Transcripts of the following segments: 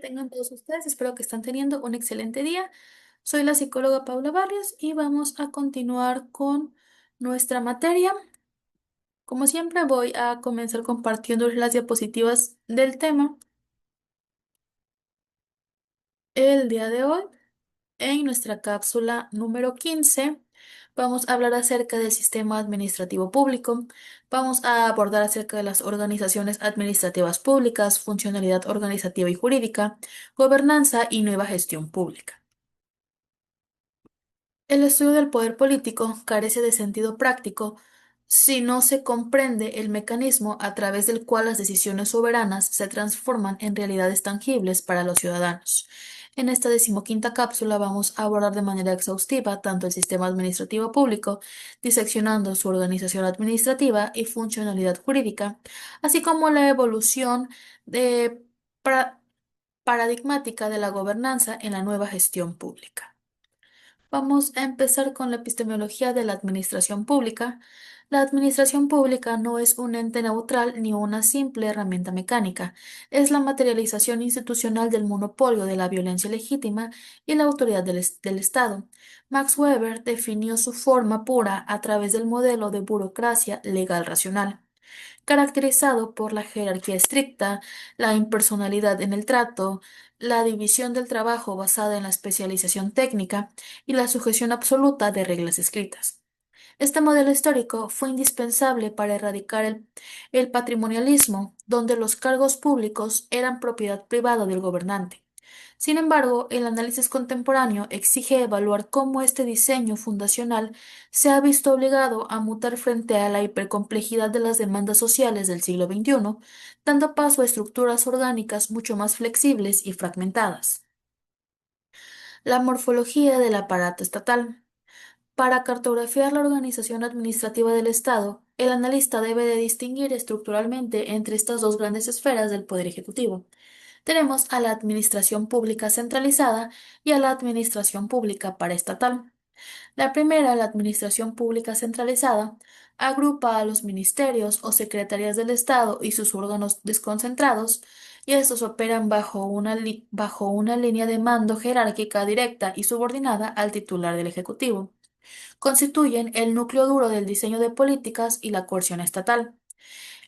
tengan todos ustedes. Espero que están teniendo un excelente día. Soy la psicóloga Paula Barrios y vamos a continuar con nuestra materia. Como siempre, voy a comenzar compartiendo las diapositivas del tema. El día de hoy, en nuestra cápsula número 15, vamos a hablar acerca del sistema administrativo público. Vamos a abordar acerca de las organizaciones administrativas públicas, funcionalidad organizativa y jurídica, gobernanza y nueva gestión pública. El estudio del poder político carece de sentido práctico si no se comprende el mecanismo a través del cual las decisiones soberanas se transforman en realidades tangibles para los ciudadanos. En esta decimoquinta cápsula vamos a abordar de manera exhaustiva tanto el sistema administrativo público, diseccionando su organización administrativa y funcionalidad jurídica, así como la evolución de pra- paradigmática de la gobernanza en la nueva gestión pública. Vamos a empezar con la epistemología de la administración pública. La administración pública no es un ente neutral ni una simple herramienta mecánica. Es la materialización institucional del monopolio de la violencia legítima y la autoridad del Estado. Max Weber definió su forma pura a través del modelo de burocracia legal racional, caracterizado por la jerarquía estricta, la impersonalidad en el trato, la división del trabajo basada en la especialización técnica y la sujeción absoluta de reglas escritas. Este modelo histórico fue indispensable para erradicar el patrimonialismo, donde los cargos públicos eran propiedad privada del gobernante. Sin embargo, el análisis contemporáneo exige evaluar cómo este diseño fundacional se ha visto obligado a mutar frente a la hipercomplejidad de las demandas sociales del siglo XXI, dando paso a estructuras orgánicas mucho más flexibles y fragmentadas. La morfología del aparato estatal. Para cartografiar la organización administrativa del Estado, el analista debe de distinguir estructuralmente entre estas dos grandes esferas del poder ejecutivo. Tenemos a la administración pública centralizada y a la administración pública paraestatal. La primera, la administración pública centralizada, agrupa a los ministerios o secretarías del Estado y sus órganos desconcentrados, y estos operan bajo una línea de mando jerárquica directa y subordinada al titular del Ejecutivo. Constituyen el núcleo duro del diseño de políticas y la coerción estatal,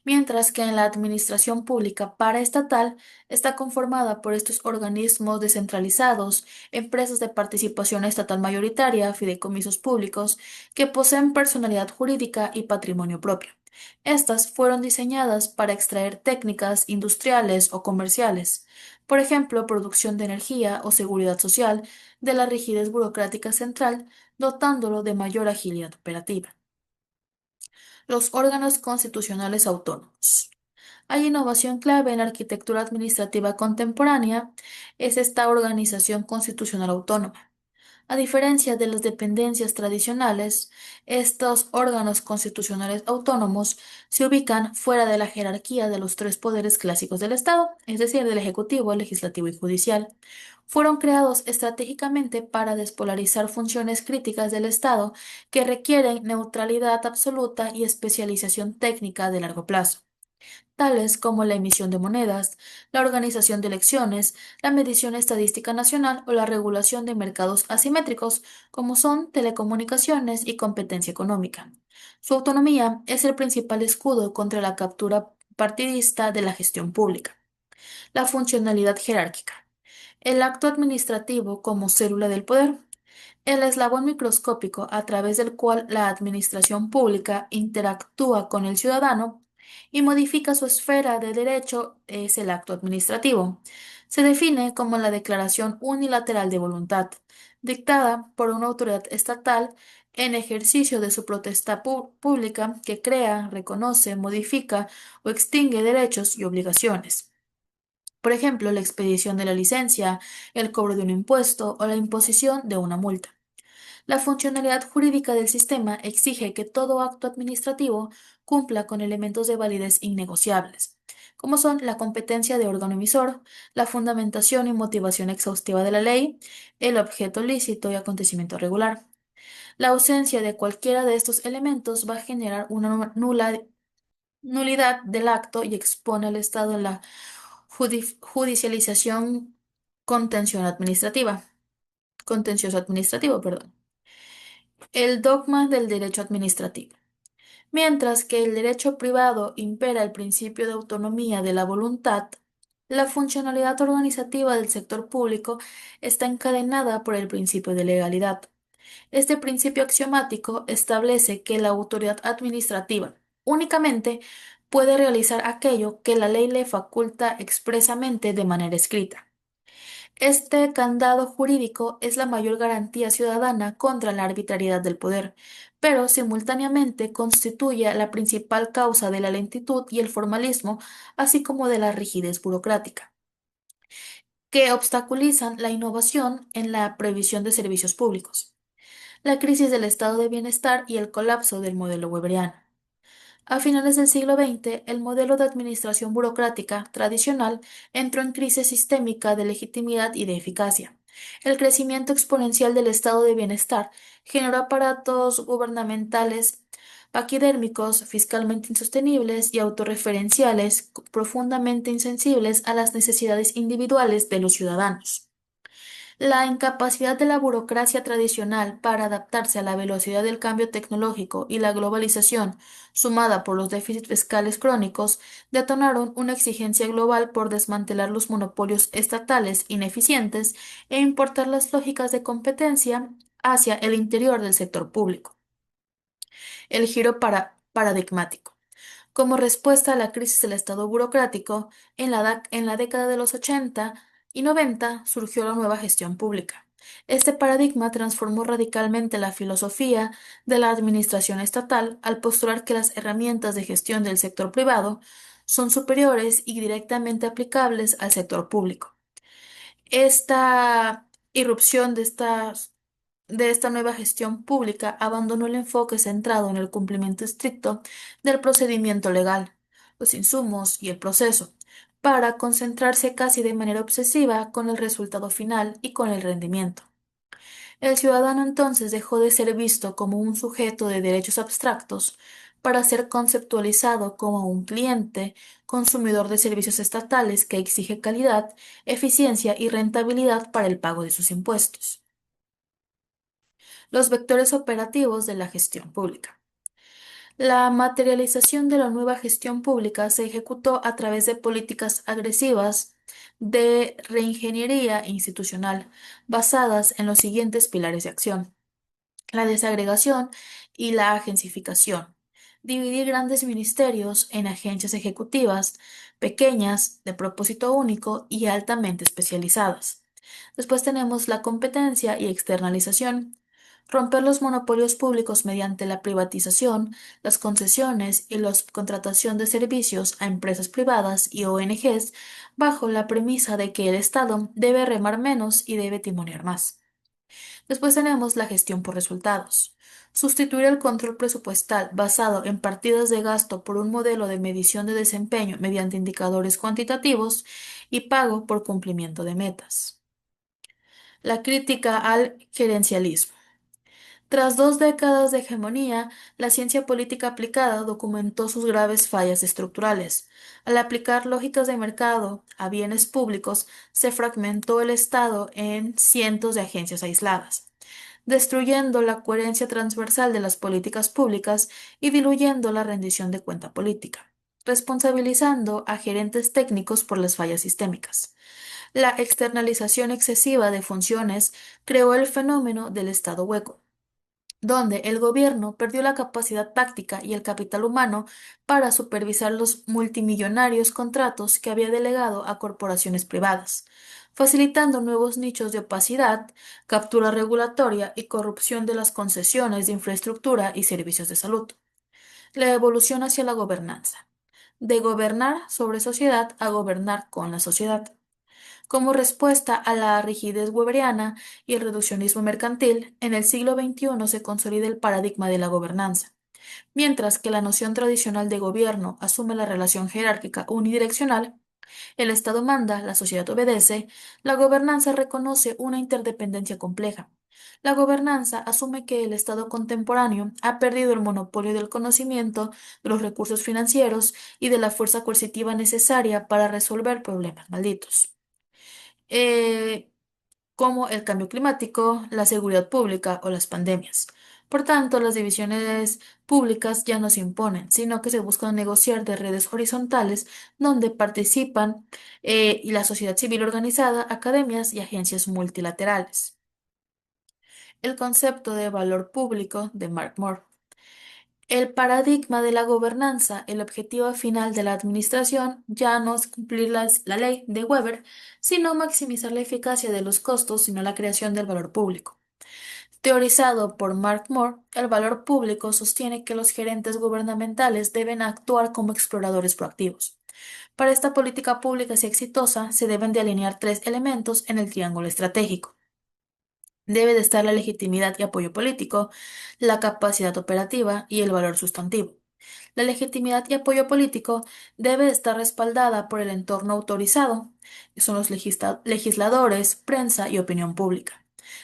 mientras que en la administración pública paraestatal está conformada por estos organismos descentralizados, empresas de participación estatal mayoritaria, fideicomisos públicos, que poseen personalidad jurídica y patrimonio propio. Estas fueron diseñadas para extraer técnicas industriales o comerciales, por ejemplo, producción de energía o seguridad social, de la rigidez burocrática central, dotándolo de mayor agilidad operativa. Los órganos constitucionales autónomos. Hay innovación clave en la arquitectura administrativa contemporánea, es esta organización constitucional autónoma. A diferencia de las dependencias tradicionales, estos órganos constitucionales autónomos se ubican fuera de la jerarquía de los tres poderes clásicos del Estado, es decir, del Ejecutivo, Legislativo y Judicial. Fueron creados estratégicamente para despolarizar funciones críticas del Estado que requieren neutralidad absoluta y especialización técnica de largo plazo, tales como la emisión de monedas, la organización de elecciones, la medición estadística nacional o la regulación de mercados asimétricos, como son telecomunicaciones y competencia económica. Su autonomía es el principal escudo contra la captura partidista de la gestión pública. La funcionalidad jerárquica. El acto administrativo como célula del poder. El eslabón microscópico a través del cual la administración pública interactúa con el ciudadano y modifica su esfera de derecho es el acto administrativo. Se define como la declaración unilateral de voluntad, dictada por una autoridad estatal en ejercicio de su potestad pública que crea, reconoce, modifica o extingue derechos y obligaciones. Por ejemplo, la expedición de la licencia, el cobro de un impuesto o la imposición de una multa. La funcionalidad jurídica del sistema exige que todo acto administrativo cumpla con elementos de validez innegociables, como son la competencia de órgano emisor, la fundamentación y motivación exhaustiva de la ley, el objeto lícito y acontecimiento regular. La ausencia de cualquiera de estos elementos va a generar una nulidad del acto y expone al Estado a la judicialización Contención administrativa. Contencioso administrativo, perdón. El dogma del derecho administrativo. Mientras que el derecho privado impera el principio de autonomía de la voluntad, la funcionalidad organizativa del sector público está encadenada por el principio de legalidad. Este principio axiomático establece que la autoridad administrativa únicamente puede realizar aquello que la ley le faculta expresamente de manera escrita. Este candado jurídico es la mayor garantía ciudadana contra la arbitrariedad del poder, pero simultáneamente constituye la principal causa de la lentitud y el formalismo, así como de la rigidez burocrática, que obstaculizan la innovación en la previsión de servicios públicos, la crisis del estado de bienestar y el colapso del modelo weberiano. A finales del siglo XX, el modelo de administración burocrática tradicional entró en crisis sistémica de legitimidad y de eficacia. El crecimiento exponencial del estado de bienestar generó aparatos gubernamentales paquidérmicos, fiscalmente insostenibles y autorreferenciales profundamente insensibles a las necesidades individuales de los ciudadanos. La incapacidad de la burocracia tradicional para adaptarse a la velocidad del cambio tecnológico y la globalización, sumada por los déficits fiscales crónicos, detonaron una exigencia global por desmantelar los monopolios estatales ineficientes e importar las lógicas de competencia hacia el interior del sector público. El giro paradigmático. Como respuesta a la crisis del Estado burocrático, en la década de los 80 y 90 surgió la nueva gestión pública. Este paradigma transformó radicalmente la filosofía de la administración estatal al postular que las herramientas de gestión del sector privado son superiores y directamente aplicables al sector público. Esta irrupción de esta nueva gestión pública abandonó el enfoque centrado en el cumplimiento estricto del procedimiento legal, los insumos y el proceso, para concentrarse casi de manera obsesiva con el resultado final y con el rendimiento. El ciudadano entonces dejó de ser visto como un sujeto de derechos abstractos para ser conceptualizado como un cliente, consumidor de servicios estatales que exige calidad, eficiencia y rentabilidad para el pago de sus impuestos. Los vectores operativos de la gestión pública. La materialización de la nueva gestión pública se ejecutó a través de políticas agresivas de reingeniería institucional basadas en los siguientes pilares de acción: la desagregación y la agencificación. Dividir grandes ministerios en agencias ejecutivas pequeñas, de propósito único y altamente especializadas. Después tenemos la competencia y externalización. Romper los monopolios públicos mediante la privatización, las concesiones y la contratación de servicios a empresas privadas y ONGs bajo la premisa de que el Estado debe remar menos y debe timonear más. Después tenemos la gestión por resultados. Sustituir el control presupuestal basado en partidas de gasto por un modelo de medición de desempeño mediante indicadores cuantitativos y pago por cumplimiento de metas. La crítica al gerencialismo. Tras 2 décadas de hegemonía, la ciencia política aplicada documentó sus graves fallas estructurales. Al aplicar lógicas de mercado a bienes públicos, se fragmentó el Estado en cientos de agencias aisladas, destruyendo la coherencia transversal de las políticas públicas y diluyendo la rendición de cuenta política, responsabilizando a gerentes técnicos por las fallas sistémicas. La externalización excesiva de funciones creó el fenómeno del Estado hueco, donde el gobierno perdió la capacidad práctica y el capital humano para supervisar los multimillonarios contratos que había delegado a corporaciones privadas, facilitando nuevos nichos de opacidad, captura regulatoria y corrupción de las concesiones de infraestructura y servicios de salud. La evolución hacia la gobernanza. De gobernar sobre sociedad a gobernar con la sociedad. Como respuesta a la rigidez weberiana y el reduccionismo mercantil, en el siglo XXI se consolida el paradigma de la gobernanza. Mientras que la noción tradicional de gobierno asume la relación jerárquica unidireccional, el Estado manda, la sociedad obedece, la gobernanza reconoce una interdependencia compleja. La gobernanza asume que el Estado contemporáneo ha perdido el monopolio del conocimiento, de los recursos financieros y de la fuerza coercitiva necesaria para resolver problemas malditos. eh, como el cambio climático, la seguridad pública o las pandemias. Por tanto, las divisiones públicas ya no se imponen, sino que se busca negociar de redes horizontales donde participan y la sociedad civil organizada, academias y agencias multilaterales. El concepto de valor público de Mark Moore. El paradigma de la gobernanza, el objetivo final de la administración, ya no es cumplir la ley de Weber, sino maximizar la eficacia de los costos, sino la creación del valor público. Teorizado por Mark Moore, el valor público sostiene que los gerentes gubernamentales deben actuar como exploradores proactivos. Para esta política pública sea exitosa, se deben de alinear tres elementos en el triángulo estratégico. Debe de estar la legitimidad y apoyo político, la capacidad operativa y el valor sustantivo. La legitimidad y apoyo político debe estar respaldada por el entorno autorizado, que son los legisladores, prensa y opinión pública.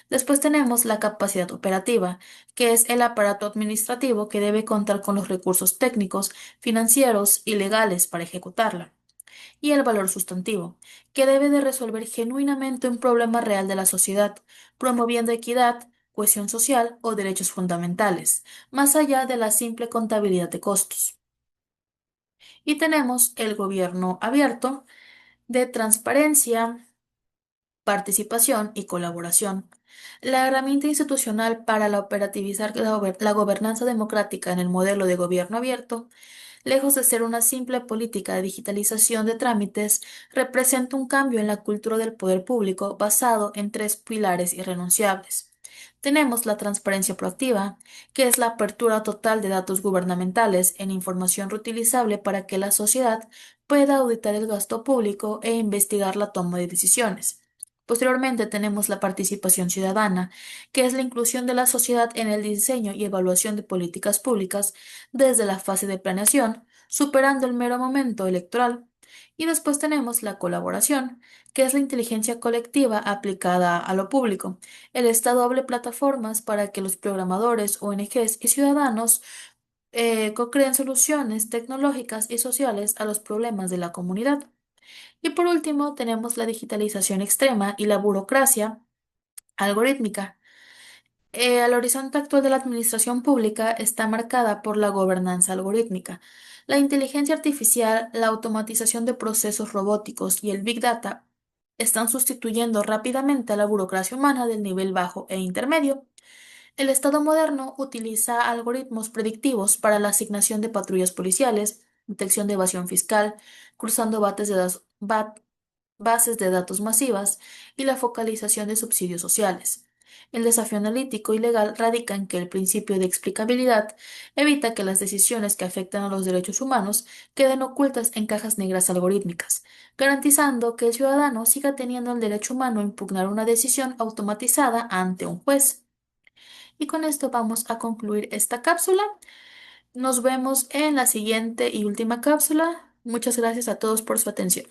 Después tenemos la capacidad operativa, que es el aparato administrativo que debe contar con los recursos técnicos, financieros y legales para ejecutarla. Y el valor sustantivo, que debe de resolver genuinamente un problema real de la sociedad, promoviendo equidad, cohesión social o derechos fundamentales, más allá de la simple contabilidad de costos. Y tenemos el gobierno abierto de transparencia, participación y colaboración. La herramienta institucional para operativizar la gobernanza democrática en el modelo de gobierno abierto, lejos de ser una simple política de digitalización de trámites, representa un cambio en la cultura del poder público basado en tres pilares irrenunciables. Tenemos la transparencia proactiva, que es la apertura total de datos gubernamentales en información reutilizable para que la sociedad pueda auditar el gasto público e investigar la toma de decisiones. Posteriormente tenemos la participación ciudadana, que es la inclusión de la sociedad en el diseño y evaluación de políticas públicas desde la fase de planeación, superando el mero momento electoral. Y después tenemos la colaboración, que es la inteligencia colectiva aplicada a lo público. El Estado abre plataformas para que los programadores, ONGs y ciudadanos co-creen soluciones tecnológicas y sociales a los problemas de la comunidad. Y por último, tenemos la digitalización extrema y la burocracia algorítmica. El horizonte actual de la administración pública está marcada por la gobernanza algorítmica. La inteligencia artificial, la automatización de procesos robóticos y el Big Data están sustituyendo rápidamente a la burocracia humana del nivel bajo e intermedio. El Estado moderno utiliza algoritmos predictivos para la asignación de patrullas policiales, detección de evasión fiscal, cruzando bases de datos masivas y la focalización de subsidios sociales. El desafío analítico y legal radica en que el principio de explicabilidad evita que las decisiones que afectan a los derechos humanos queden ocultas en cajas negras algorítmicas, garantizando que el ciudadano siga teniendo el derecho humano a impugnar una decisión automatizada ante un juez. Y con esto vamos a concluir esta cápsula. Nos vemos en la siguiente y última cápsula. Muchas gracias a todos por su atención.